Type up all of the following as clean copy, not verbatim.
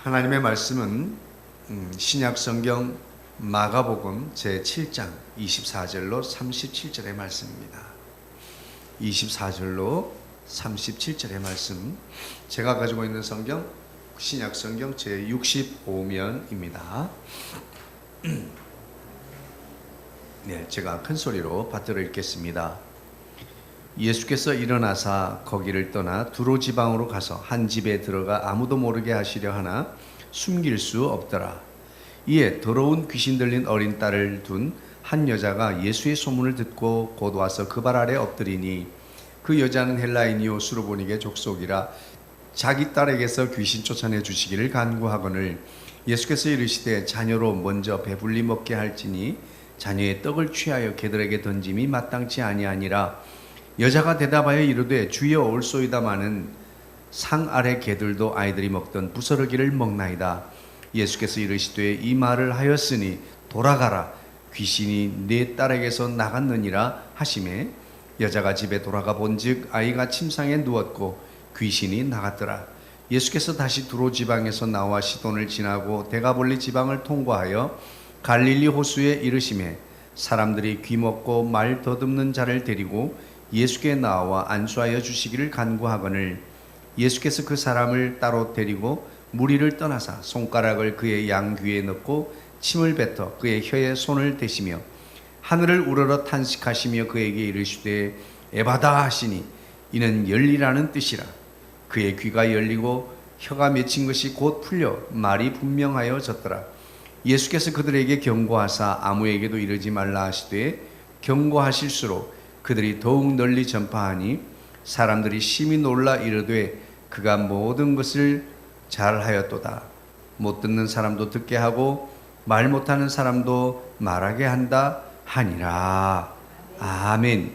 하나님의 말씀은 신약 성경 마가복음 제7장 24절로 37절의 말씀입니다. 24절로 37절의 말씀, 제가 가지고 있는 성경 신약 성경 제65면입니다. 네, 제가 큰 소리로 받들어 읽겠습니다. 예수께서 일어나사 거기를 떠나 두로 지방으로 가서 한 집에 들어가 아무도 모르게 하시려 하나 숨길 수 없더라. 이에 더러운 귀신 들린 어린 딸을 둔 한 여자가 예수의 소문을 듣고 곧 와서 그 발 아래 엎드리니, 그 여자는 헬라인이요 수로보니게 족속이라 자기 딸에게서 귀신 쫓아내 주시기를 간구하거늘, 예수께서 이르시되 자녀로 먼저 배불리 먹게 할지니 자녀의 떡을 취하여 개들에게 던짐이 마땅치 아니하니라. 여자가 대답하여 이르되 주여 올소이다마는 상 아래 개들도 아이들이 먹던 부스러기를 먹나이다. 예수께서 이르시되 이 말을 하였으니 돌아가라, 귀신이 네 딸에게서 나갔느니라 하시매, 여자가 집에 돌아가 본즉 아이가 침상에 누웠고 귀신이 나갔더라. 예수께서 다시 두로 지방에서 나와 시돈을 지나고 데가볼리 지방을 통과하여 갈릴리 호수에 이르시매, 사람들이 귀먹고 말 더듬는 자를 데리고 예수께 나와 안수하여 주시기를 간구하거늘, 예수께서 그 사람을 따로 데리고 무리를 떠나사 손가락을 그의 양귀에 넣고 침을 뱉어 그의 혀에 손을 대시며 하늘을 우러러 탄식하시며 그에게 이르시되 에바다 하시니 이는 열리라는 뜻이라. 그의 귀가 열리고 혀가 맺힌 것이 곧 풀려 말이 분명하여졌더라. 예수께서 그들에게 경고하사 아무에게도 이르지 말라 하시되, 경고하실수록 그들이 더욱 널리 전파하니 사람들이 심히 놀라 이르되 그가 모든 것을 잘하였도다. 못 듣는 사람도 듣게 하고 말 못하는 사람도 말하게 한다 하니라. 아멘.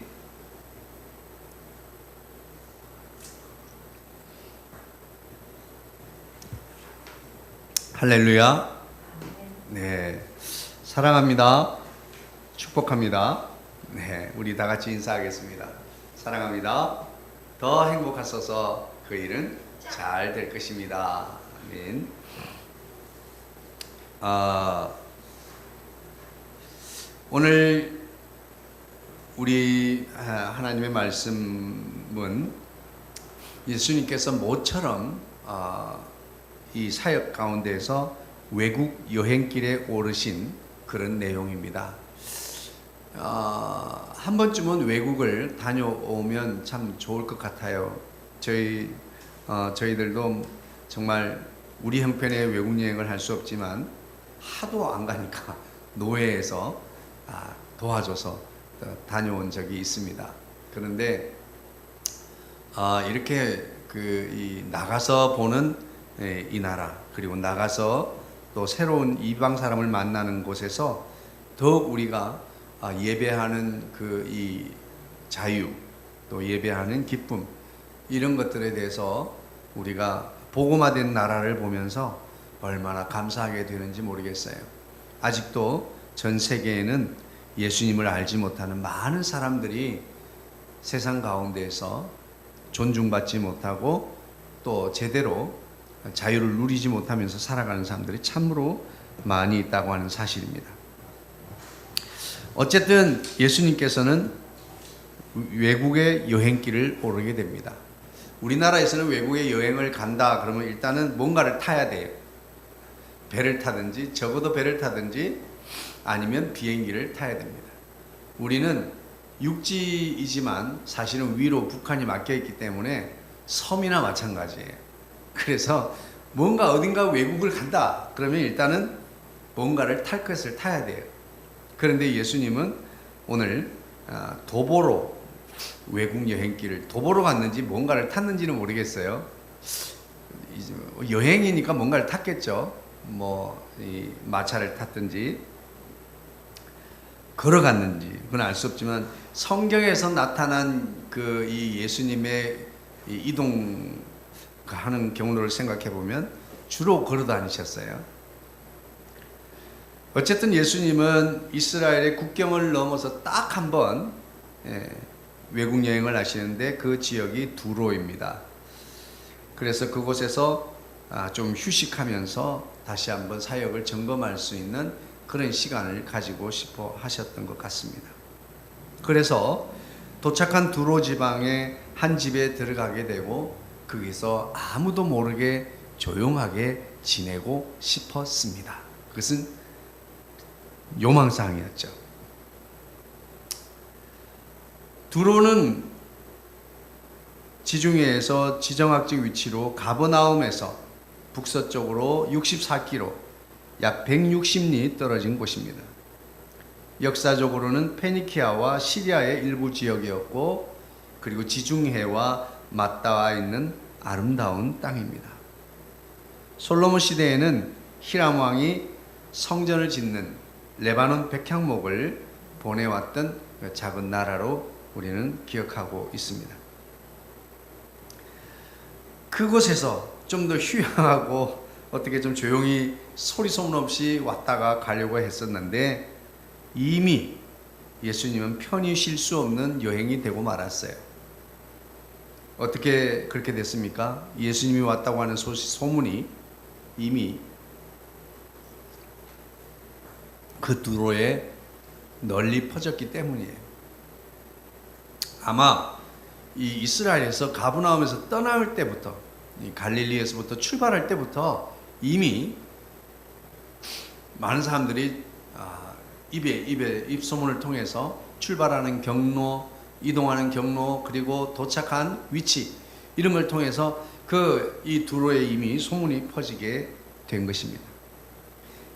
할렐루야. 네, 사랑합니다. 축복합니다. 네, 우리 다 같이 인사하겠습니다. 사랑합니다. 더 행복하소서. 그 일은 잘 될 것입니다. 아멘. 오늘 우리 하나님의 말씀은 예수님께서 모처럼 이 사역 가운데에서 외국 여행길에 오르신 그런 내용입니다. 한 번쯤은 외국을 다녀오면 참 좋을 것 같아요. 저희들도 정말 우리 형편의 외국 여행을 할 수 없지만 하도 안 가니까 노회에서 도와줘서 다녀온 적이 있습니다. 그런데 이렇게 나가서 보는 이 나라, 그리고 나가서 또 새로운 이방 사람을 만나는 곳에서 더욱 우리가 예배하는 이 자유, 또 예배하는 기쁨, 이런 것들에 대해서 우리가 복음화된 나라를 보면서 얼마나 감사하게 되는지 모르겠어요. 아직도 전 세계에는 예수님을 알지 못하는 많은 사람들이 세상 가운데에서 존중받지 못하고 또 제대로 자유를 누리지 못하면서 살아가는 사람들이 참으로 많이 있다고 하는 사실입니다. 어쨌든 예수님께서는 외국의 여행길을 오르게 됩니다. 우리나라에서는 외국에 여행을 간다 그러면 일단은 뭔가를 타야 돼요. 배를 타든지, 적어도 배를 타든지 아니면 비행기를 타야 됩니다. 우리는 육지이지만 사실은 위로 북한이 막혀 있기 때문에 섬이나 마찬가지예요. 그래서 뭔가 어딘가 외국을 간다 그러면 일단은 뭔가를 탈 것을 타야 돼요. 그런데 예수님은 오늘 도보로 외국 여행길을 도보로 갔는지 뭔가를 탔는지는 모르겠어요. 여행이니까 뭔가를 탔겠죠. 이 마차를 탔든지 걸어갔는지 그건 알 수 없지만, 성경에서 나타난 이 예수님의 이동하는 경로를 생각해 보면 주로 걸어 다니셨어요. 어쨌든 예수님은 이스라엘의 국경을 넘어서 딱 한 번 외국 여행을 하시는데 그 지역이 두로입니다. 그래서 그곳에서 좀 휴식하면서 다시 한번 사역을 점검할 수 있는 그런 시간을 가지고 싶어 하셨던 것 같습니다. 그래서 도착한 두로 지방의 한 집에 들어가게 되고 거기서 아무도 모르게 조용하게 지내고 싶었습니다. 그것은 요망사항이었죠. 두로는 지중해에서 지정학적 위치로 가버나움에서 북서쪽으로 64km, 약 160리 떨어진 곳입니다. 역사적으로는 페니키아와 시리아의 일부 지역이었고, 그리고 지중해와 맞닿아 있는 아름다운 땅입니다. 솔로몬 시대에는 히람 왕이 성전을 짓는 레바논 백향목을 보내왔던 작은 나라로 우리는 기억하고 있습니다. 그곳에서 좀 더 휴양하고 어떻게 좀 조용히 소리 소문 없이 왔다가 가려고 했었는데 이미 예수님은 편히 쉴 수 없는 여행이 되고 말았어요. 어떻게 그렇게 됐습니까? 예수님이 왔다고 하는 소문이 이미 그 두로에 널리 퍼졌기 때문이에요. 아마 이 이스라엘에서 가브나움에서 떠날 때부터, 이 갈릴리에서부터 출발할 때부터 이미 많은 사람들이 입소문을 통해서 출발하는 경로, 이동하는 경로, 그리고 도착한 위치, 이런 걸 통해서 이 두로에 이미 소문이 퍼지게 된 것입니다.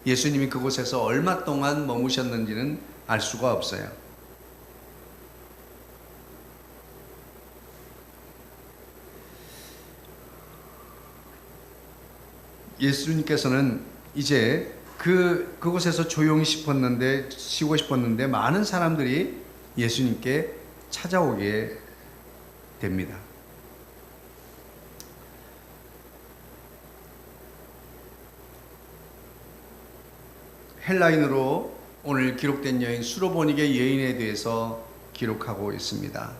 예수님이 그곳에서 얼마 동안 머무셨는지는 알 수가 없어요. 예수님께서는 이제 그곳에서 조용히 쉬고 싶었는데 많은 사람들이 예수님께 찾아오게 됩니다. 헬라인으로 오늘 기록된 여인 수로보니게 여인에 대해서 기록하고 있습니다.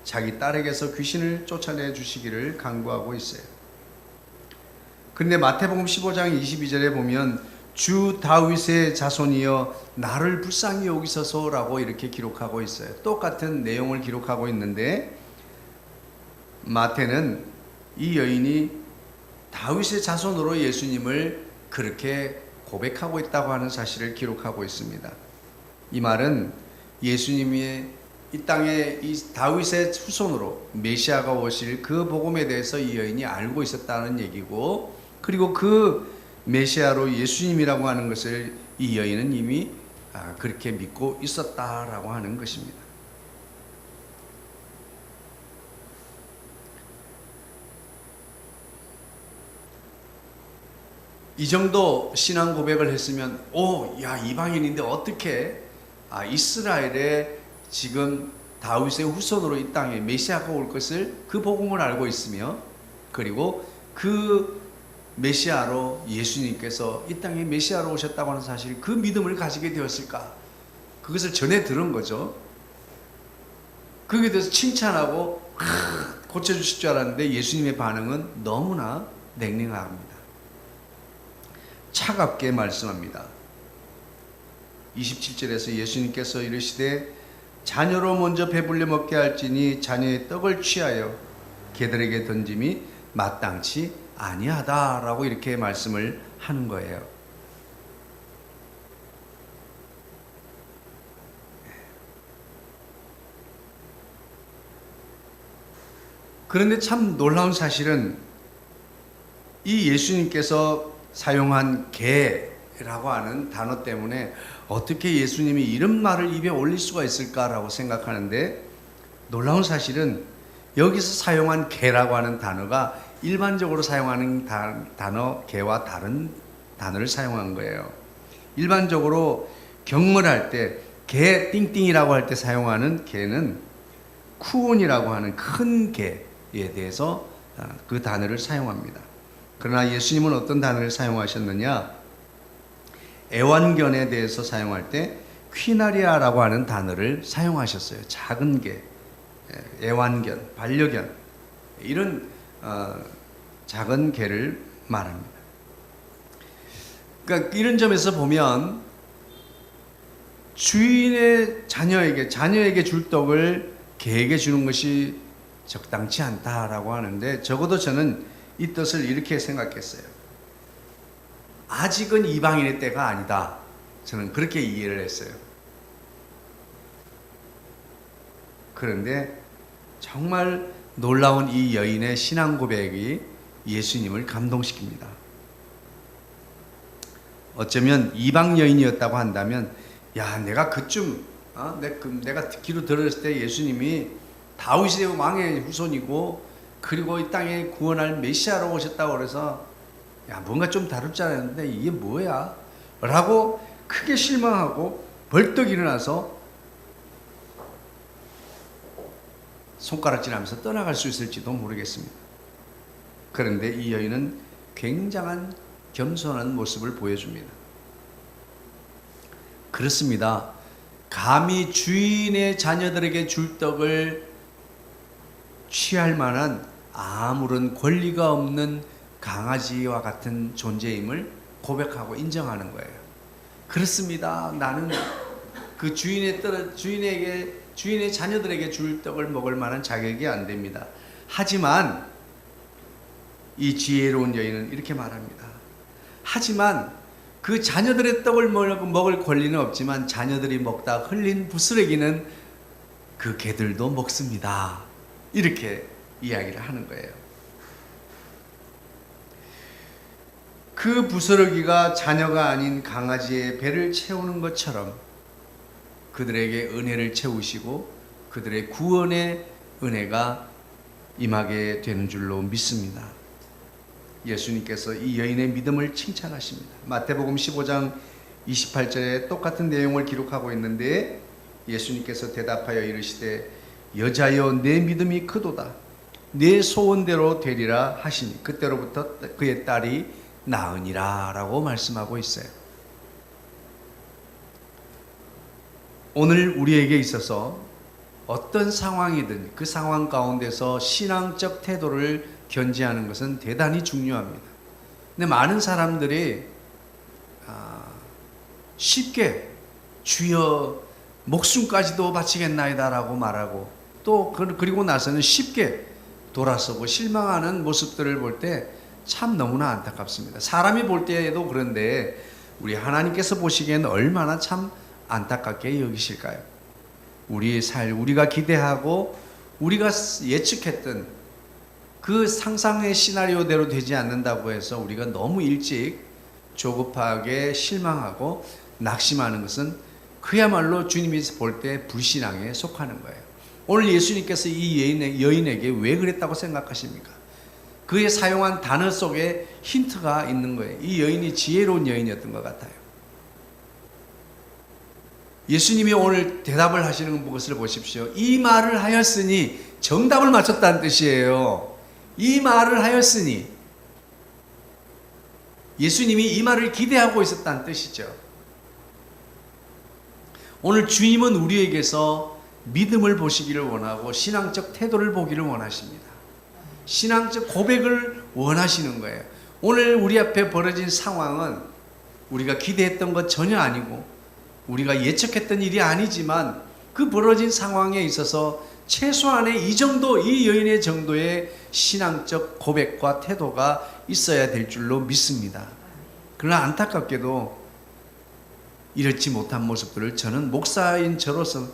자기 딸에게서 귀신을 쫓아내 주시기를 간구하고 있어요. 근데 마태복음 15장 22절에 보면 주 다윗의 자손이여 나를 불쌍히 여기소서라고 이렇게 기록하고 있어요. 똑같은 내용을 기록하고 있는데 마태는 이 여인이 다윗의 자손으로 예수님을 그렇게 고백하고 있다고 하는 사실을 기록하고 있습니다. 이 말은 예수님이 이 땅에 이 다윗의 후손으로 메시아가 오실 그 복음에 대해서 이 여인이 알고 있었다는 얘기고, 그리고 그 메시아로 예수님이라고 하는 것을 이 여인은 이미 그렇게 믿고 있었다라고 하는 것입니다. 이 정도 신앙 고백을 했으면 이방인인데 어떻게 이스라엘에 지금 다윗의 후손으로 이 땅에 메시아가 올 것을 그 복음을 알고 있으며, 그리고 그 메시아로 예수님께서 이 땅에 메시아로 오셨다고 하는 사실, 그 믿음을 가지게 되었을까? 그것을 전해 들은 거죠. 거기에 대해서 칭찬하고 고쳐주실 줄 알았는데 예수님의 반응은 너무나 냉랭합니다. 차갑게 말씀합니다. 27절에서 예수님께서 이르시되 자녀로 먼저 배불려 먹게 할지니 자녀의 떡을 취하여 개들에게 던짐이 마땅치 아니하다라고 이렇게 말씀을 하는 거예요. 그런데 참 놀라운 사실은 이 예수님께서 사용한 개라고 하는 단어 때문에 어떻게 예수님이 이런 말을 입에 올릴 수가 있을까라고 생각하는데, 놀라운 사실은 여기서 사용한 개라고 하는 단어가 일반적으로 사용하는 단어 개와 다른 단어를 사용한 거예요. 일반적으로 경물할 때 개 띵띵이라고 할 때 사용하는 개는 쿠온이라고 하는 큰 개에 대해서 그 단어를 사용합니다. 그러나 예수님은 어떤 단어를 사용하셨느냐? 애완견에 대해서 사용할 때 퀴나리아라고 하는 단어를 사용하셨어요. 작은 개, 애완견, 반려견, 이런 작은 개를 말합니다. 그러니까 이런 점에서 보면 주인의 자녀에게 줄 떡을 개에게 주는 것이 적당치 않다라고 하는데, 적어도 저는 이 뜻을 이렇게 생각했어요. 아직은 이방인의 때가 아니다. 저는 그렇게 이해를 했어요. 그런데 정말 놀라운 이 여인의 신앙 고백이 예수님을 감동시킵니다. 어쩌면 이방 여인이었다고 한다면, 야, 내가 그쯤 내가 듣기로 들었을 때 예수님이 다윗의 왕의 후손이고 그리고 이 땅에 구원할 메시아로 오셨다고 그래서 야, 뭔가 좀 다를 줄 알았는데 이게 뭐야? 라고 크게 실망하고 벌떡 일어나서 손가락질하면서 떠나갈 수 있을지도 모르겠습니다. 그런데 이 여인은 굉장한 겸손한 모습을 보여줍니다. 그렇습니다. 감히 주인의 자녀들에게 줄 떡을 취할 만한 아무런 권리가 없는 강아지와 같은 존재임을 고백하고 인정하는 거예요. 그렇습니다. 나는 그 주인의 자녀들에게 줄 떡을 먹을 만한 자격이 안 됩니다. 하지만 이 지혜로운 여인은 이렇게 말합니다. 하지만 그 자녀들의 떡을 먹을 권리는 없지만 자녀들이 먹다 흘린 부스러기는 그 개들도 먹습니다. 이렇게 이야기를 하는 거예요. 그 부스러기가 자녀가 아닌 강아지의 배를 채우는 것처럼 그들에게 은혜를 채우시고 그들의 구원의 은혜가 임하게 되는 줄로 믿습니다. 예수님께서 이 여인의 믿음을 칭찬하십니다. 마태복음 15장 28절에 똑같은 내용을 기록하고 있는데, 예수님께서 대답하여 이르시되 여자여 내 믿음이 크도다. 내 소원대로 되리라 하시니 그때로부터 그의 딸이 나으니라 라고 말씀하고 있어요. 오늘 우리에게 있어서 어떤 상황이든 그 상황 가운데서 신앙적 태도를 견지하는 것은 대단히 중요합니다. 근데 많은 사람들이 쉽게 주여 목숨까지도 바치겠나이다 라고 말하고 또 그리고 나서는 쉽게 돌아서고 실망하는 모습들을 볼 때 참 너무나 안타깝습니다. 사람이 볼 때에도 그런데 우리 하나님께서 보시기에는 얼마나 참 안타깝게 여기실까요? 우리가 기대하고 우리가 예측했던 그 상상의 시나리오대로 되지 않는다고 해서 우리가 너무 일찍 조급하게 실망하고 낙심하는 것은 그야말로 주님이 볼 때 불신앙에 속하는 거예요. 오늘 예수님께서 이 여인에게 왜 그랬다고 생각하십니까? 그의 사용한 단어 속에 힌트가 있는 거예요. 이 여인이 지혜로운 여인이었던 것 같아요. 예수님이 오늘 대답을 하시는 것을 보십시오. 이 말을 하였으니 정답을 맞췄다는 뜻이에요. 이 말을 하였으니 예수님이 이 말을 기대하고 있었다는 뜻이죠. 오늘 주님은 우리에게서 믿음을 보시기를 원하고 신앙적 태도를 보기를 원하십니다. 신앙적 고백을 원하시는 거예요. 오늘 우리 앞에 벌어진 상황은 우리가 기대했던 것 전혀 아니고 우리가 예측했던 일이 아니지만 그 벌어진 상황에 있어서 최소한의 이 여인의 정도의 신앙적 고백과 태도가 있어야 될 줄로 믿습니다. 그러나 안타깝게도 이렇지 못한 모습들을 저는 목사인 저로서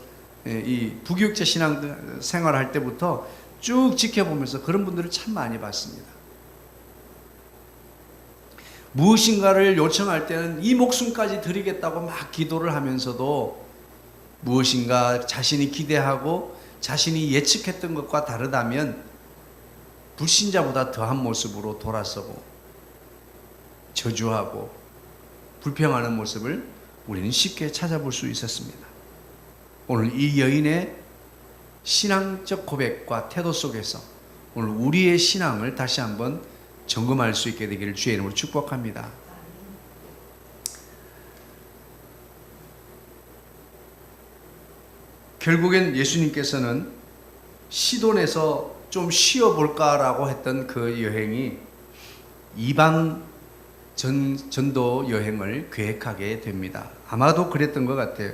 이 부교육자 신앙 생활할 때부터 쭉 지켜보면서 그런 분들을 참 많이 봤습니다. 무엇인가를 요청할 때는 이 목숨까지 드리겠다고 막 기도를 하면서도 무엇인가 자신이 기대하고 자신이 예측했던 것과 다르다면 불신자보다 더한 모습으로 돌아서고 저주하고 불평하는 모습을 우리는 쉽게 찾아볼 수 있었습니다. 오늘 이 여인의 신앙적 고백과 태도 속에서 오늘 우리의 신앙을 다시 한번 점검할 수 있게 되기를 주의 이름으로 축복합니다. 결국엔 예수님께서는 시돈에서 좀 쉬어볼까라고 했던 그 여행이 이방 전도 여행을 계획하게 됩니다. 아마도 그랬던 것 같아요.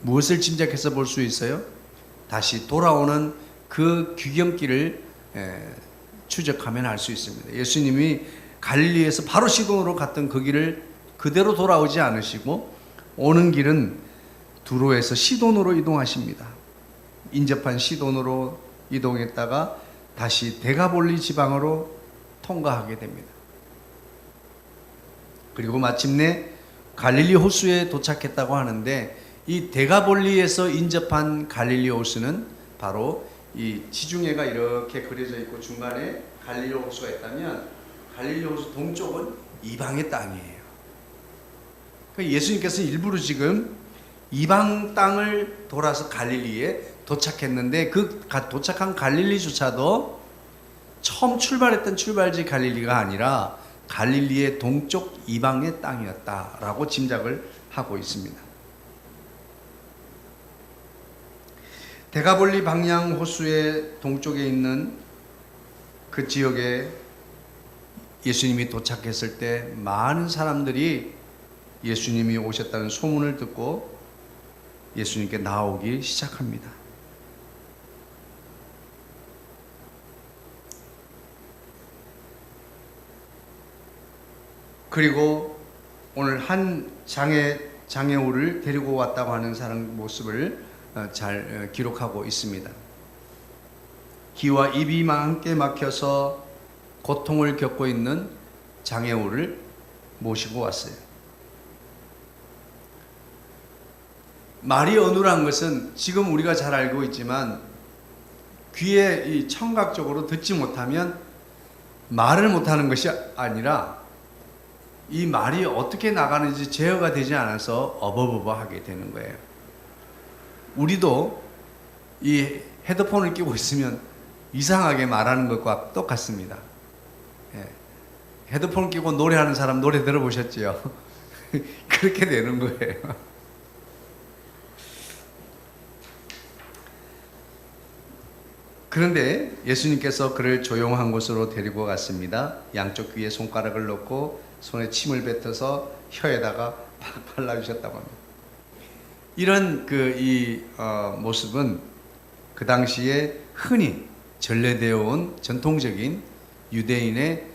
무엇을 짐작해서 볼 수 있어요? 다시 돌아오는 그 귀경길을 추적하면 알 수 있습니다. 예수님이 갈릴리에서 바로 시돈으로 갔던 그 길을 그대로 돌아오지 않으시고 오는 길은 두로에서 시돈으로 이동하십니다. 인접한 시돈으로 이동했다가 다시 데가볼리 지방으로 통과하게 됩니다. 그리고 마침내 갈릴리 호수에 도착했다고 하는데 이 데가볼리에서 인접한 갈릴리 호수는 바로 이 지중해가 이렇게 그려져 있고 중간에 갈릴리 호수가 있다면 갈릴리 호수 동쪽은 이방의 땅이에요. 그러니까 예수님께서 일부러 지금 이방 땅을 돌아서 갈릴리에 도착했는데 그 도착한 갈릴리조차도 처음 출발했던 출발지 갈릴리가 아니라 갈릴리의 동쪽 이방의 땅이었다라고 짐작을 하고 있습니다. 데가볼리 방향 호수의 동쪽에 있는 그 지역에 예수님이 도착했을 때 많은 사람들이 예수님이 오셨다는 소문을 듣고 예수님께 나오기 시작합니다. 그리고 오늘 한 장애우를 데리고 왔다고 하는 사람 모습을 잘 기록하고 있습니다. 귀와 입이 함께 막혀서 고통을 겪고 있는 장애우를 모시고 왔어요. 말이 어눌한 것은 지금 우리가 잘 알고 있지만 귀에 이 청각적으로 듣지 못하면 말을 못하는 것이 아니라 이 말이 어떻게 나가는지 제어가 되지 않아서 어버버버하게 되는 거예요. 우리도 이 헤드폰을 끼고 있으면 이상하게 말하는 것과 똑같습니다. 헤드폰 끼고 노래하는 사람 노래 들어보셨지요? 그렇게 되는 거예요. 그런데 예수님께서 그를 조용한 곳으로 데리고 갔습니다. 양쪽 귀에 손가락을 넣고 손에 침을 뱉어서 혀에다가 팍 발라주셨다고 합니다. 이런 모습은 그 당시에 흔히 전래되어 온 전통적인 유대인의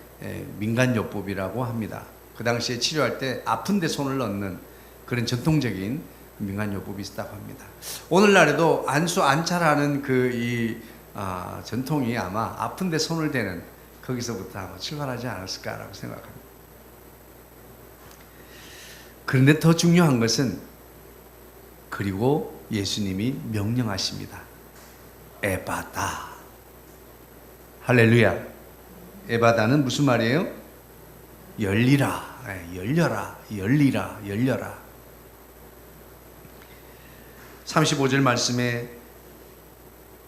민간요법이라고 합니다. 그 당시에 치료할 때 아픈 데 손을 넣는 그런 전통적인 민간요법이 있었다고 합니다. 오늘날에도 안수안찰하는 전통이 아마 아픈 데 손을 대는 거기서부터 아마 출발하지 않았을까라고 생각합니다. 그런데 더 중요한 것은 그리고 예수님이 명령하십니다. 에바다. 할렐루야. 에바다는 무슨 말이에요? 열리라. 열려라. 열리라. 열려라. 35절 말씀에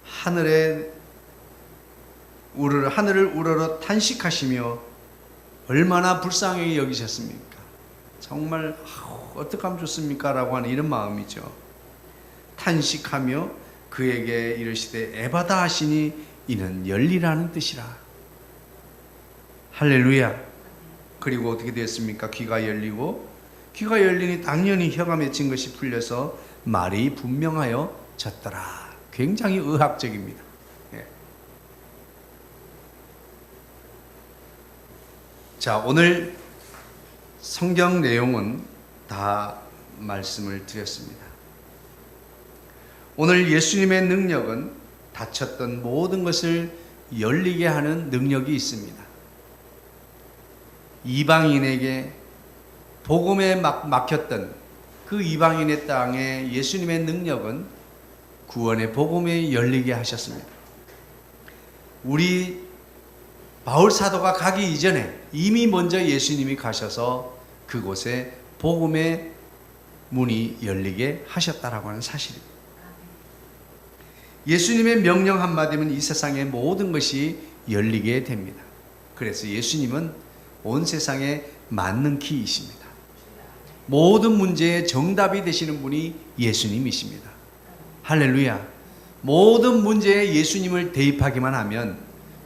하늘을 우러러 탄식하시며 얼마나 불쌍히 여기셨습니까? 정말 어떡하면 좋습니까? 라고 하는 이런 마음이죠. 탄식하며 그에게 이르시되 에바다 하시니 이는 열리라는 뜻이라. 할렐루야. 그리고 어떻게 됐습니까? 귀가 열리고 귀가 열리니 당연히 혀가 맺힌 것이 풀려서 말이 분명하여졌더라. 굉장히 의학적입니다. 자, 오늘 성경 내용은 다 말씀을 드렸습니다. 오늘 예수님의 능력은 닫혔던 모든 것을 열리게 하는 능력이 있습니다. 이방인에게 복음에 막혔던 그 이방인의 땅에 예수님의 능력은 구원의 복음에 열리게 하셨습니다. 우리 바울 사도가 가기 이전에 이미 먼저 예수님이 가셔서 그곳에 복음의 문이 열리게 하셨다라고 하는 사실입니다. 예수님의 명령 한마디면 이 세상의 모든 것이 열리게 됩니다. 그래서 예수님은 온 세상에 맞는 키이십니다. 모든 문제의 정답이 되시는 분이 예수님이십니다. 할렐루야. 모든 문제에 예수님을 대입하기만 하면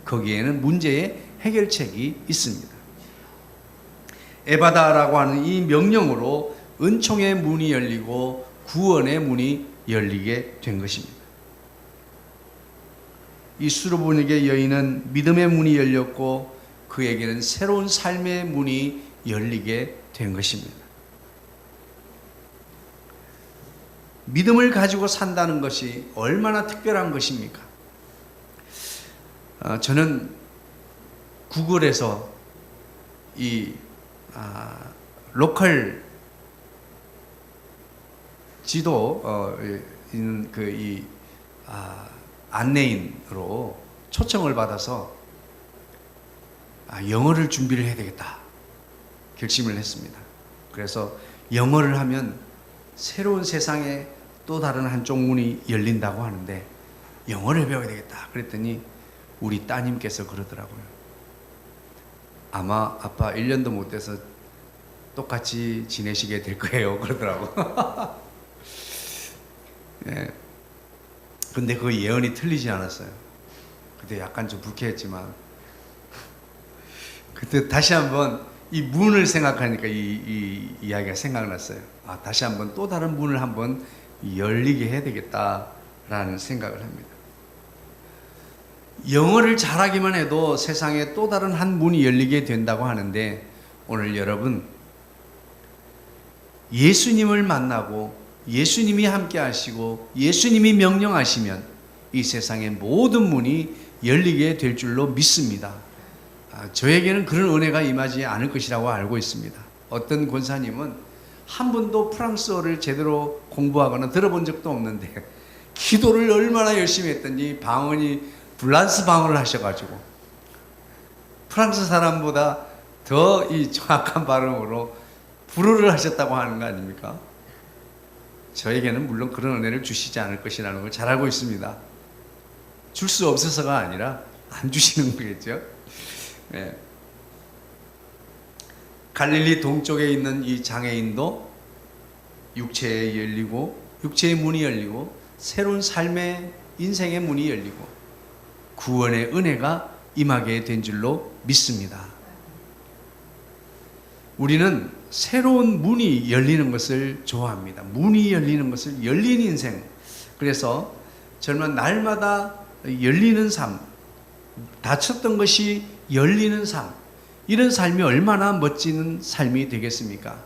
거기에는 문제의 해결책이 있습니다. 에바다라고 하는 이 명령으로 은총의 문이 열리고 구원의 문이 열리게 된 것입니다. 이 수르보니게 여인은 믿음의 문이 열렸고 그에게는 새로운 삶의 문이 열리게 된 것입니다. 믿음을 가지고 산다는 것이 얼마나 특별한 것입니까? 저는 구글에서 이 로컬 지도 있는 안내인으로 초청을 받아서 영어를 준비를 해야 되겠다 결심을 했습니다. 그래서 영어를 하면 새로운 세상에 또 다른 한쪽 문이 열린다고 하는데 영어를 배워야 되겠다 그랬더니 우리 따님께서 그러더라고요. 아마 아빠 1년도 못 돼서 똑같이 지내시게 될 거예요 그러더라고. 예. 근데 그 예언이 틀리지 않았어요. 그때 약간 좀 불쾌했지만 그때 다시 한번 이 문을 생각하니까 이 이야기가 생각났어요. 다시 한번 또 다른 문을 한번 열리게 해야 되겠다라는 생각을 합니다. 영어를 잘하기만 해도 세상에 또 다른 한 문이 열리게 된다고 하는데 오늘 여러분 예수님을 만나고 예수님이 함께 하시고 예수님이 명령하시면 이 세상의 모든 문이 열리게 될 줄로 믿습니다. 저에게는 그런 은혜가 임하지 않을 것이라고 알고 있습니다. 어떤 권사님은 한 번도 프랑스어를 제대로 공부하거나 들어본 적도 없는데 기도를 얼마나 열심히 했더니 방언이 불란스 방언을 하셔가지고 프랑스 사람보다 더 이 정확한 발음으로 불어를 하셨다고 하는 거 아닙니까? 저에게는 물론 그런 은혜를 주시지 않을 것이라는 걸 잘 알고 있습니다. 줄 수 없어서가 아니라 안 주시는 거겠죠. 네. 갈릴리 동쪽에 있는 이 장애인도 육체에 열리고 육체의 문이 열리고 새로운 삶의 인생의 문이 열리고 구원의 은혜가 임하게 된 줄로 믿습니다. 우리는 새로운 문이 열리는 것을 좋아합니다. 문이 열리는 것을 열린 인생. 그래서 정말 날마다 열리는 삶, 닫혔던 것이 열리는 삶, 이런 삶이 얼마나 멋진 삶이 되겠습니까?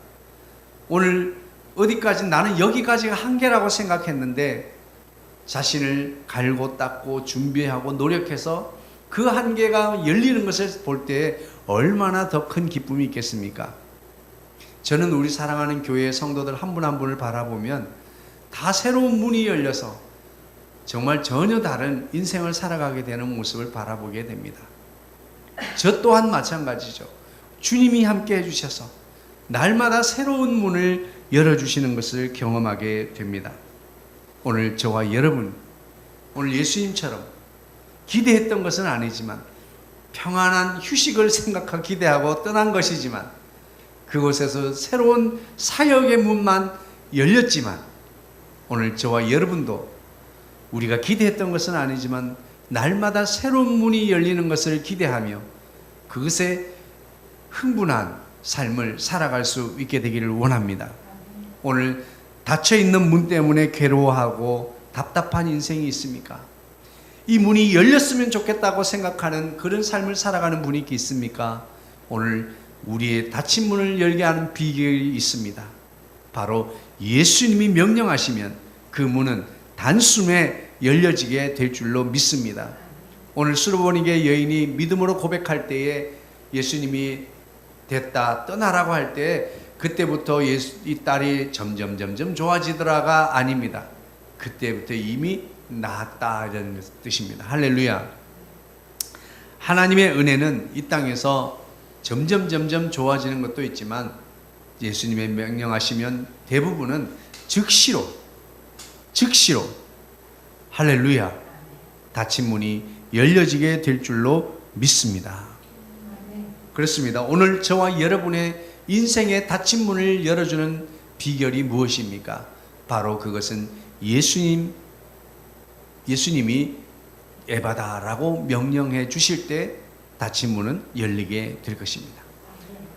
오늘 어디까지 나는 여기까지가 한계라고 생각했는데 자신을 갈고 닦고 준비하고 노력해서 그 한계가 열리는 것을 볼 때 얼마나 더 큰 기쁨이 있겠습니까? 저는 우리 사랑하는 교회의 성도들 한 분 한 분을 바라보면 다 새로운 문이 열려서 정말 전혀 다른 인생을 살아가게 되는 모습을 바라보게 됩니다. 저 또한 마찬가지죠. 주님이 함께 해주셔서 날마다 새로운 문을 열어주시는 것을 경험하게 됩니다. 오늘 저와 여러분, 오늘 예수님처럼 기대했던 것은 아니지만 평안한 휴식을 생각하고 기대하고 떠난 것이지만 그곳에서 새로운 사역의 문만 열렸지만 오늘 저와 여러분도 우리가 기대했던 것은 아니지만 날마다 새로운 문이 열리는 것을 기대하며 그것에 흥분한 삶을 살아갈 수 있게 되기를 원합니다. 오늘 닫혀있는 문 때문에 괴로워하고 답답한 인생이 있습니까? 이 문이 열렸으면 좋겠다고 생각하는 그런 삶을 살아가는 분이 있습니까? 오늘 우리의 닫힌 문을 열게 하는 비결이 있습니다. 바로 예수님이 명령하시면 그 문은 단숨에 열려지게 될 줄로 믿습니다. 오늘 수르보니게 여인이 믿음으로 고백할 때에 예수님이 됐다 떠나라고 할 때 그때부터 이 딸이 점점 좋아지더라가 아닙니다. 그때부터 이미 나았다 이런 뜻입니다. 할렐루야. 하나님의 은혜는 이 땅에서 점점 좋아지는 것도 있지만 예수님의 명령하시면 대부분은 즉시로 할렐루야 닫힌 문이 열려지게 될 줄로 믿습니다. 그렇습니다. 오늘 저와 여러분의 인생의 닫힌 문을 열어주는 비결이 무엇입니까? 바로 그것은 예수님이 에바다라고 명령해 주실 때 닫힌 문은 열리게 될 것입니다.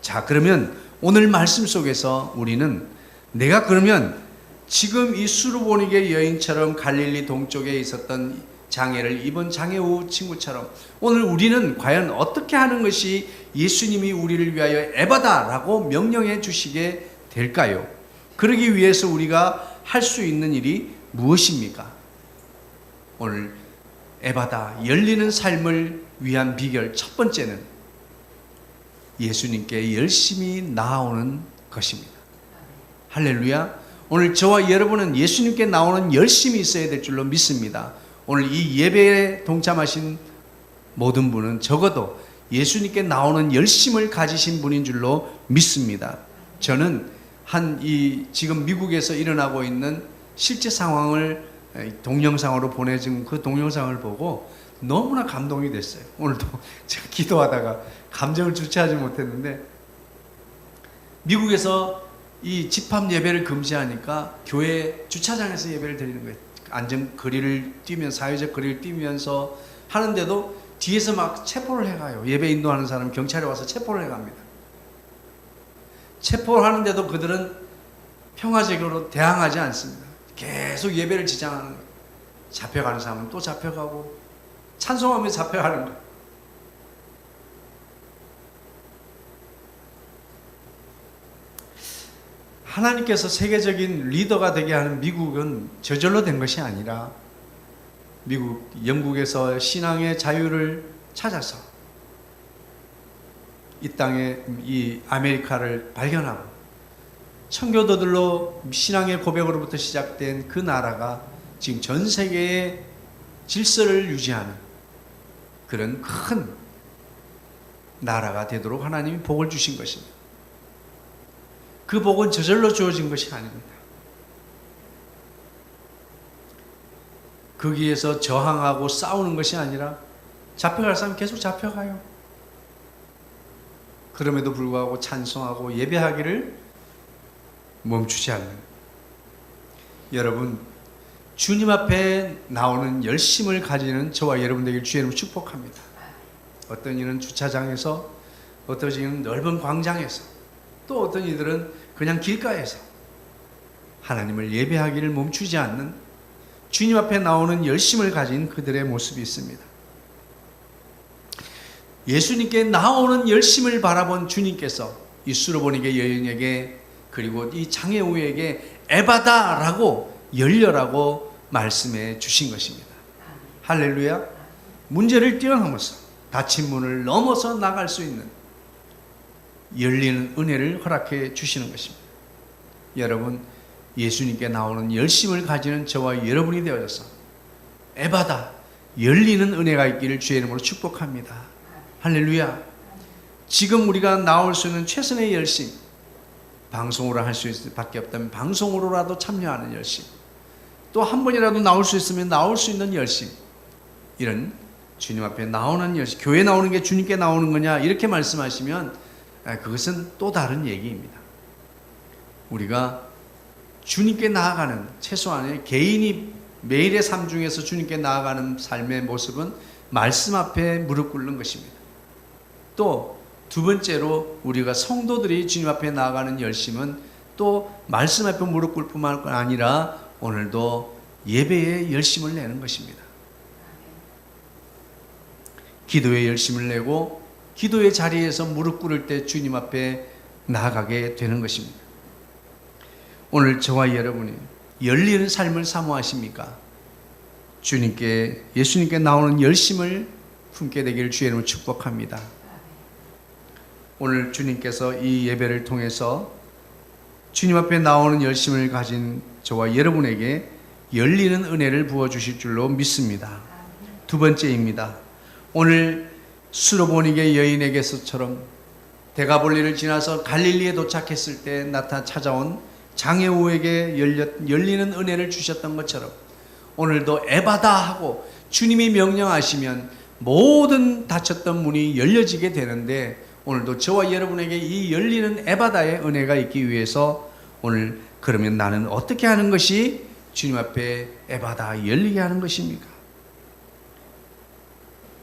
자, 그러면 오늘 말씀 속에서 우리는 내가 그러면 지금 이 수르보니게 여인처럼 갈릴리 동쪽에 있었던 장애를 입은 장애우 친구처럼 오늘 우리는 과연 어떻게 하는 것이 예수님이 우리를 위하여 에바다라고 명령해 주시게 될까요? 그러기 위해서 우리가 할 수 있는 일이 무엇입니까? 오늘 에바다, 열리는 삶을 위한 비결 첫 번째는 예수님께 열심히 나아오는 것입니다. 할렐루야. 오늘 저와 여러분은 예수님께 나오는 열심이 있어야 될 줄로 믿습니다. 오늘 이 예배에 동참하신 모든 분은 적어도 예수님께 나오는 열심을 가지신 분인 줄로 믿습니다. 저는 지금 미국에서 일어나고 있는 실제 상황을 동영상으로 보내준 그 동영상을 보고 너무나 감동이 됐어요. 오늘도 제가 기도하다가 감정을 주체하지 못했는데, 미국에서 이 집합 예배를 금지하니까 교회 주차장에서 예배를 드리는 거예요. 안전 거리를 뛰면서, 사회적 거리를 뛰면서 하는데도 뒤에서 막 체포를 해가요. 예배 인도하는 사람 경찰이 와서 체포를 해갑니다. 체포를 하는데도 그들은 평화적으로 대항하지 않습니다. 계속 예배를 지장하는 거예요. 잡혀가는 사람은 또 잡혀가고 찬송하며 잡혀가는 거예요. 하나님께서 세계적인 리더가 되게 하는 미국은 저절로 된 것이 아니라 영국에서 신앙의 자유를 찾아서 이 땅에 이 아메리카를 발견하고 청교도들로 신앙의 고백으로부터 시작된 그 나라가 지금 전 세계의 질서를 유지하는 그런 큰 나라가 되도록 하나님이 복을 주신 것입니다. 그 복은 저절로 주어진 것이 아닙니다. 거기에서 저항하고 싸우는 것이 아니라 잡혀갈 사람은 계속 잡혀가요. 그럼에도 불구하고 찬송하고 예배하기를 멈추지 않는, 여러분 주님 앞에 나오는 열심을 가지는 저와 여러분 되길 주의 이름으로 축복합니다. 어떤 이는 주차장에서, 어떤 이는 넓은 광장에서, 또 어떤 이들은 그냥 길가에서 하나님을 예배하기를 멈추지 않는 주님 앞에 나오는 열심을 가진 그들의 모습이 있습니다. 예수님께 나오는 열심을 바라본 주님께서 이 수르보니게 여인에게 그리고 이 장애우에게 에바다라고 열려라고 말씀해 주신 것입니다. 할렐루야. 문제를 뛰어넘어서 닫힌 문을 넘어서 나갈 수 있는 열리는 은혜를 허락해 주시는 것입니다. 여러분, 예수님께 나오는 열심을 가지는 저와 여러분이 되어져서 에바다, 열리는 은혜가 있기를 주의 이름으로 축복합니다. 할렐루야. 지금 우리가 나올 수 있는 최선의 열심, 방송으로 할 수 있을 밖에 없다면 방송으로라도 참여하는 열심, 또 한 번이라도 나올 수 있으면 나올 수 있는 열심, 이런 주님 앞에 나오는 열심, 교회 나오는 게 주님께 나오는 거냐 이렇게 말씀하시면 그것은 또 다른 얘기입니다. 우리가 주님께 나아가는, 최소한의 개인이 매일의 삶 중에서 주님께 나아가는 삶의 모습은 말씀 앞에 무릎 꿇는 것입니다. 또 두 번째로 우리가 성도들이 주님 앞에 나아가는 열심은 또 말씀 앞에 무릎 꿇을 뿐만 아니라 오늘도 예배에 열심을 내는 것입니다. 기도에 열심을 내고 기도의 자리에서 무릎 꿇을 때 주님 앞에 나아가게 되는 것입니다. 오늘 저와 여러분이 열리는 삶을 사모하십니까? 주님께, 예수님께 나오는 열심을 품게 되기를 주의 이름으로 축복합니다. 오늘 주님께서 이 예배를 통해서 주님 앞에 나오는 열심을 가진 저와 여러분에게 열리는 은혜를 부어주실 줄로 믿습니다. 두 번째입니다. 오늘 수르보니게 여인에게서처럼 데가볼리를 지나서 갈릴리에 도착했을 때 찾아온 장애우에게 열리는 은혜를 주셨던 것처럼 오늘도 에바다 하고 주님이 명령하시면 모든 닫혔던 문이 열려지게 되는데, 오늘도 저와 여러분에게 이 열리는 에바다의 은혜가 있기 위해서 오늘 그러면 나는 어떻게 하는 것이 주님 앞에 에바다 열리게 하는 것입니까?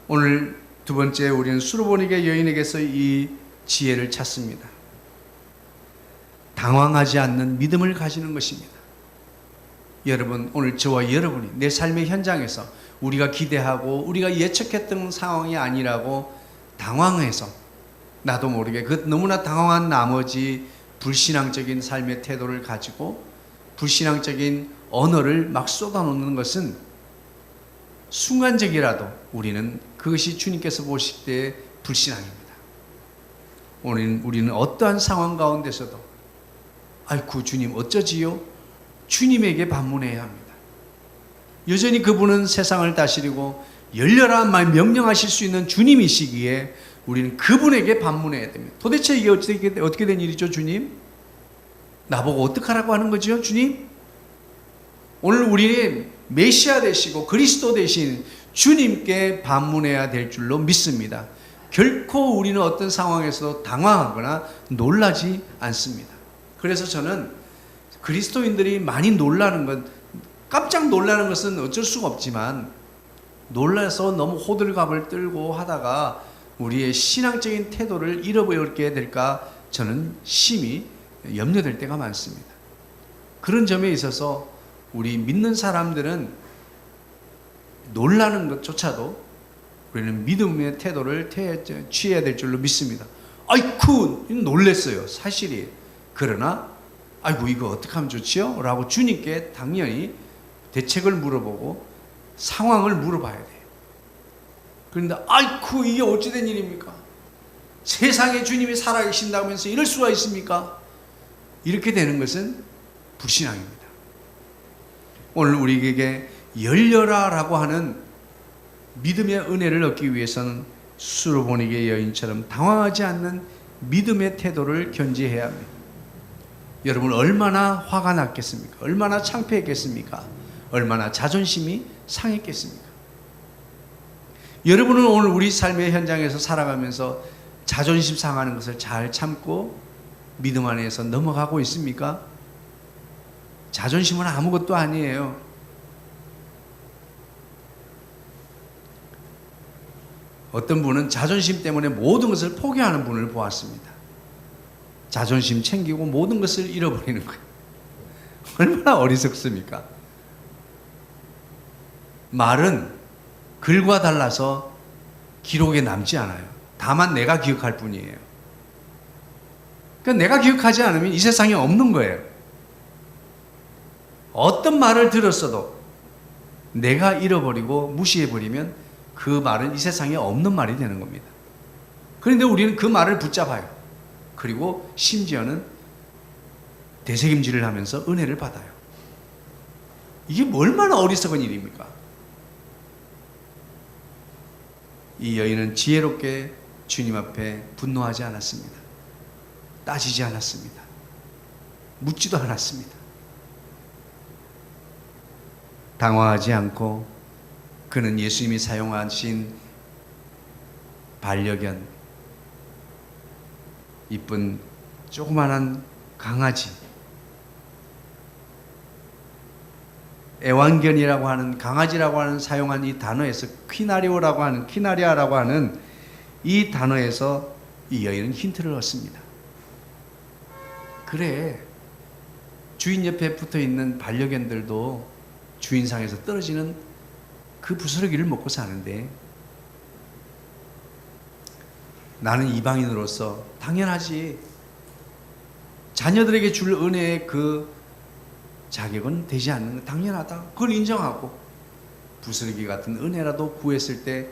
오늘 두 번째 우리는 수르보니게 여인에게서 이 지혜를 찾습니다. 당황하지 않는 믿음을 가지는 것입니다. 여러분, 오늘 저와 여러분이 내 삶의 현장에서 우리가 기대하고 우리가 예측했던 상황이 아니라고 당황해서 나도 모르게 그 너무나 당황한 나머지 불신앙적인 삶의 태도를 가지고 불신앙적인 언어를 막 쏟아놓는 것은 순간적이라도 우리는 그것이 주님께서 보실 때 불신앙입니다. 오늘 우리는 어떠한 상황 가운데서도 아이고 주님 어쩌지요? 주님에게 반문해야 합니다. 여전히 그분은 세상을 다스리고 열려라 말 명령하실 수 있는 주님이시기에 우리는 그분에게 반문해야 됩니다. 도대체 이게 어떻게 된 일이죠, 주님? 나보고 어떡하라고 하는 거죠, 주님? 오늘 우리의 메시아 되시고 그리스도 되신 주님께 반문해야 될 줄로 믿습니다. 결코 우리는 어떤 상황에서 당황하거나 놀라지 않습니다. 그래서 저는 그리스도인들이 많이 놀라는 것, 깜짝 놀라는 것은 어쩔 수가 없지만 놀라서 너무 호들갑을 떨고 하다가 우리의 신앙적인 태도를 잃어버리게 될까 저는 심히 염려될 때가 많습니다. 그런 점에 있어서 우리 믿는 사람들은 놀라는 것조차도 우리는 믿음의 태도를 취해야 될 줄로 믿습니다. 아이쿠 놀랬어요, 사실이. 그러나 아이고 이거 어떻게 하면 좋지요? 라고 주님께 당연히 대책을 물어보고 상황을 물어봐야 돼요. 그런데 아이쿠 이게 어찌된 일입니까? 세상에 주님이 살아계신다고 하면서 이럴 수가 있습니까? 이렇게 되는 것은 불신앙입니다. 오늘 우리에게 열려라 라고 하는 믿음의 은혜를 얻기 위해서는 수로보니게 여인처럼 당황하지 않는 믿음의 태도를 견지해야 합니다. 여러분 얼마나 화가 났겠습니까? 얼마나 창피했겠습니까? 얼마나 자존심이 상했겠습니까? 여러분은 오늘 우리 삶의 현장에서 살아가면서 자존심 상하는 것을 잘 참고 믿음 안에서 넘어가고 있습니까? 자존심은 아무것도 아니에요. 어떤 분은 자존심 때문에 모든 것을 포기하는 분을 보았습니다. 자존심 챙기고 모든 것을 잃어버리는 거예요. 얼마나 어리석습니까? 말은 글과 달라서 기록에 남지 않아요. 다만 내가 기억할 뿐이에요. 그러니까 내가 기억하지 않으면 이 세상에 없는 거예요. 어떤 말을 들었어도 내가 잃어버리고 무시해버리면 그 말은 이 세상에 없는 말이 되는 겁니다. 그런데 우리는 그 말을 붙잡아요. 그리고 심지어는 되새김질을 하면서 은혜를 받아요. 이게 얼마나 어리석은 일입니까? 이 여인은 지혜롭게 주님 앞에 분노하지 않았습니다. 따지지 않았습니다. 묻지도 않았습니다. 당황하지 않고 그는 예수님이 사용하신 반려견, 이쁜 조그만한 강아지, 애완견이라고 하는 강아지라고 하는 사용한 이 단어에서 퀴나리아라고 하는 이 단어에서 이 여인은 힌트를 얻습니다. 그래, 주인 옆에 붙어 있는 반려견들도 주인상에서 떨어지는 그 부스러기를 먹고 사는데 나는 이방인으로서 당연하지, 자녀들에게 줄 은혜의 그 자격은 되지 않는 거 당연하다. 그걸 인정하고 부스러기 같은 은혜라도 구했을 때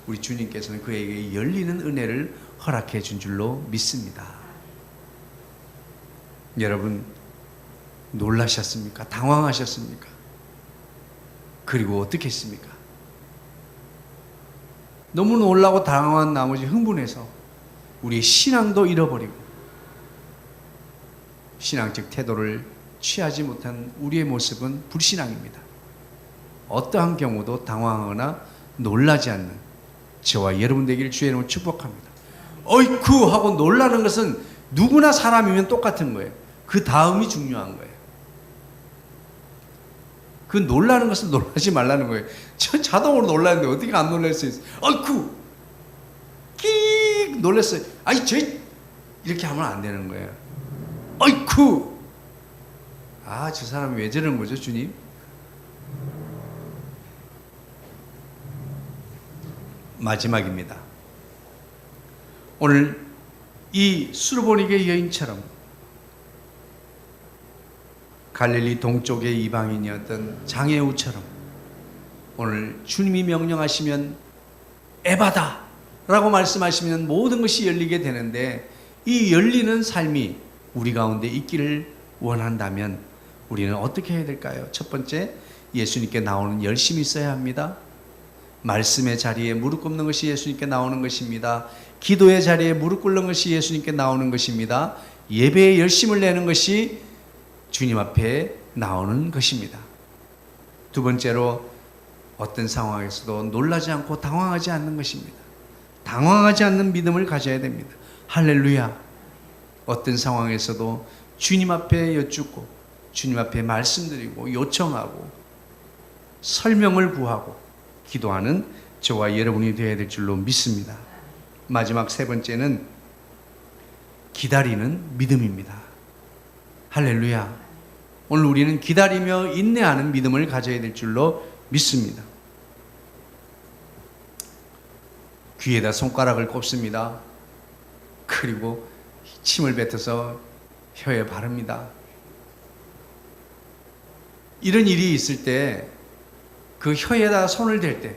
우리 주님께서는 그에게 열리는 은혜를 허락해 준 줄로 믿습니다. 여러분 놀라셨습니까? 당황하셨습니까? 그리고 어떻게 했습니까? 너무 놀라고 당황한 나머지 흥분해서 우리의 신앙도 잃어버리고 신앙적 태도를 취하지 못한 우리의 모습은 불신앙입니다. 어떠한 경우도 당황하거나 놀라지 않는 저와 여러분 되기를 주의 이름으로 축복합니다. 어이쿠 하고 놀라는 것은 누구나 사람이면 똑같은 거예요. 그 다음이 중요한 거예요. 그 놀라는 것은 놀라지 말라는 거예요. 저 자동으로 놀라는데 어떻게 안 놀랄 수 있어요? 어이쿠 끽 놀랐어요. 아니 저 이렇게 하면 안 되는 거예요. 어이쿠! 저 사람이 왜 저러는 거죠, 주님? 마지막입니다. 오늘 이 수르보니게 여인처럼 갈릴리 동쪽의 이방인이었던 장애우처럼 오늘 주님이 명령하시면 에바다 라고 말씀하시면 모든 것이 열리게 되는데, 이 열리는 삶이 우리 가운데 있기를 원한다면 우리는 어떻게 해야 될까요? 첫 번째, 예수님께 나오는 열심이 있어야 합니다. 말씀의 자리에 무릎 꿇는 것이 예수님께 나오는 것입니다. 기도의 자리에 무릎 꿇는 것이 예수님께 나오는 것입니다. 예배에 열심을 내는 것이 주님 앞에 나오는 것입니다. 두 번째로, 어떤 상황에서도 놀라지 않고 당황하지 않는 것입니다. 당황하지 않는 믿음을 가져야 됩니다. 할렐루야. 어떤 상황에서도 주님 앞에 여쭙고 주님 앞에 말씀드리고 요청하고 설명을 구하고 기도하는 저와 여러분이 되어야 될 줄로 믿습니다. 마지막 세 번째는 기다리는 믿음입니다. 할렐루야. 오늘 우리는 기다리며 인내하는 믿음을 가져야 될 줄로 믿습니다. 귀에다 손가락을 꼽습니다. 그리고 침을 뱉어서 혀에 바릅니다. 이런 일이 있을 때 그 혀에다 손을 댈 때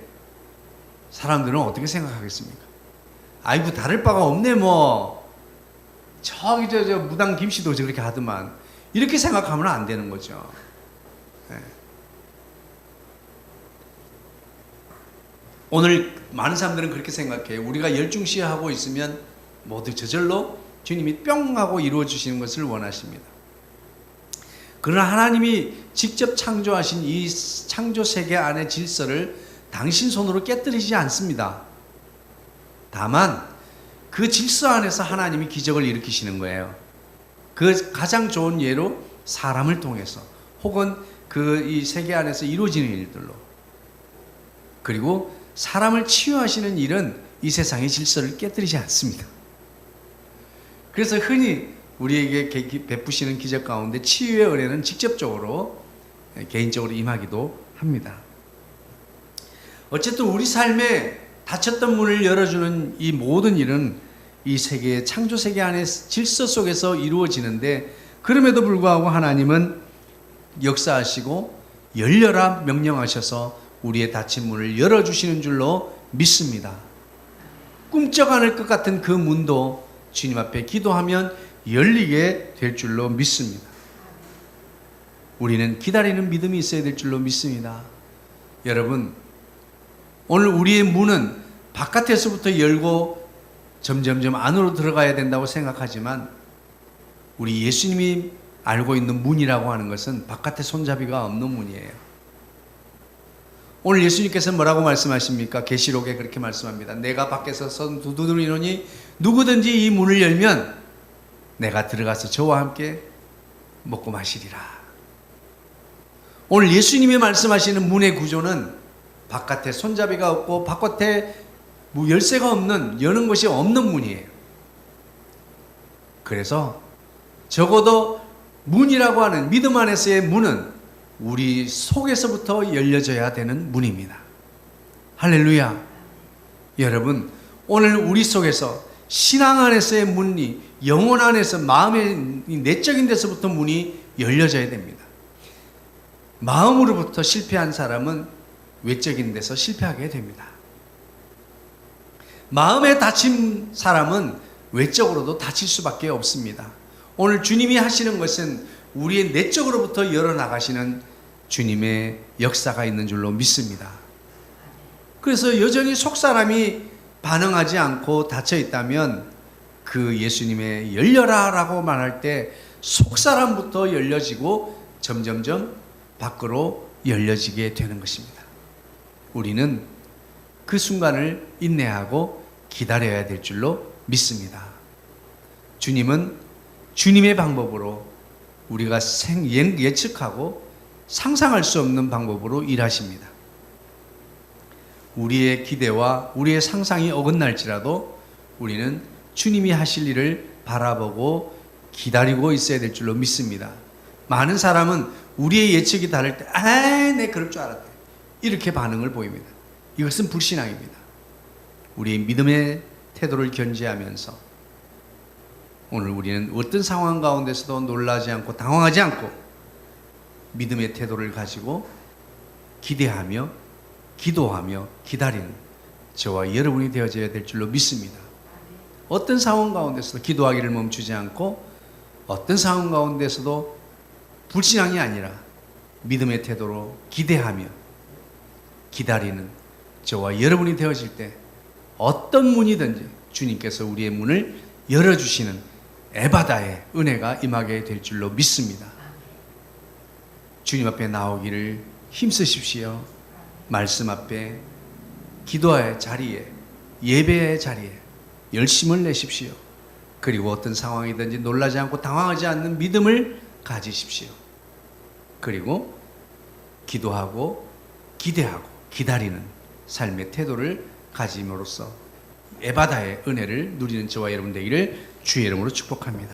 사람들은 어떻게 생각하겠습니까? 아이고, 다를 바가 없네 뭐. 저기 저 무당 김씨도 저렇게 하더만. 이렇게 생각하면 안 되는 거죠. 네. 오늘 많은 사람들은 그렇게 생각해요. 우리가 열중시하고 있으면 모두 저절로 주님이 뿅 하고 이루어 주시는 것을 원하십니다. 그러나 하나님이 직접 창조하신 이 창조 세계 안의 질서를 당신 손으로 깨뜨리지 않습니다. 다만 그 질서 안에서 하나님이 기적을 일으키시는 거예요. 그 가장 좋은 예로 사람을 통해서, 혹은 그 이 세계 안에서 이루어지는 일들로. 그리고 사람을 치유하시는 일은 이 세상의 질서를 깨뜨리지 않습니다. 그래서 흔히 우리에게 베푸시는 기적 가운데 치유의 은혜는 직접적으로 개인적으로 임하기도 합니다. 어쨌든 우리 삶에 닫혔던 문을 열어주는 이 모든 일은 이 세계의 창조 세계 안의 질서 속에서 이루어지는데, 그럼에도 불구하고 하나님은 역사하시고 열려라 명령하셔서 우리의 닫힌 문을 열어주시는 줄로 믿습니다. 꿈쩍 않을 것 같은 그 문도 주님 앞에 기도하면 열리게 될 줄로 믿습니다. 우리는 기다리는 믿음이 있어야 될 줄로 믿습니다. 여러분, 오늘 우리의 문은 바깥에서부터 열고 점점점 안으로 들어가야 된다고 생각하지만, 우리 예수님이 알고 있는 문이라고 하는 것은 바깥에 손잡이가 없는 문이에요. 오늘 예수님께서 뭐라고 말씀하십니까? 계시록에 그렇게 말씀합니다. 내가 밖에서 선 두드리노니 누구든지 이 문을 열면 내가 들어가서 저와 함께 먹고 마시리라. 오늘 예수님이 말씀하시는 문의 구조는 바깥에 손잡이가 없고 바깥에 열쇠가 없는, 여는 것이 없는 문이에요. 그래서 적어도 문이라고 하는 믿음 안에서의 문은 우리 속에서부터 열려져야 되는 문입니다. 할렐루야. 여러분, 오늘 우리 속에서 신앙 안에서의 문이, 영혼 안에서 마음의 내적인 데서부터 문이 열려져야 됩니다. 마음으로부터 실패한 사람은 외적인 데서 실패하게 됩니다. 마음에 다친 사람은 외적으로도 다칠 수밖에 없습니다. 오늘 주님이 하시는 것은 우리의 내적으로부터 열어나가시는 주님의 역사가 있는 줄로 믿습니다. 그래서 여전히 속사람이 반응하지 않고 닫혀 있다면 그 예수님의 열려라 라고 말할 때 속사람부터 열려지고 점점점 밖으로 열려지게 되는 것입니다. 우리는 그 순간을 인내하고 기다려야 될 줄로 믿습니다. 주님은 주님의 방법으로, 우리가 예측하고 상상할 수 없는 방법으로 일하십니다. 우리의 기대와 우리의 상상이 어긋날지라도 우리는 주님이 하실 일을 바라보고 기다리고 있어야 될 줄로 믿습니다. 많은 사람은 우리의 예측이 다를 때, 내 그럴 줄 알았대, 이렇게 반응을 보입니다. 이것은 불신앙입니다. 우리의 믿음의 태도를 견지하면서 오늘 우리는 어떤 상황 가운데서도 놀라지 않고 당황하지 않고 믿음의 태도를 가지고 기대하며 기도하며 기다리는 저와 여러분이 되어져야 될 줄로 믿습니다. 어떤 상황 가운데서도 기도하기를 멈추지 않고 어떤 상황 가운데서도 불신앙이 아니라 믿음의 태도로 기대하며 기다리는 저와 여러분이 되어질 때 어떤 문이든지 주님께서 우리의 문을 열어주시는 에바다의 은혜가 임하게 될 줄로 믿습니다. 주님 앞에 나오기를 힘쓰십시오. 말씀 앞에 기도의 자리에 예배의 자리에 열심을 내십시오. 그리고 어떤 상황이든지 놀라지 않고 당황하지 않는 믿음을 가지십시오. 그리고 기도하고 기대하고 기다리는 삶의 태도를 가짐으로써 에바다의 은혜를 누리는 저와 여러분 되기를 주의 이름으로 축복합니다.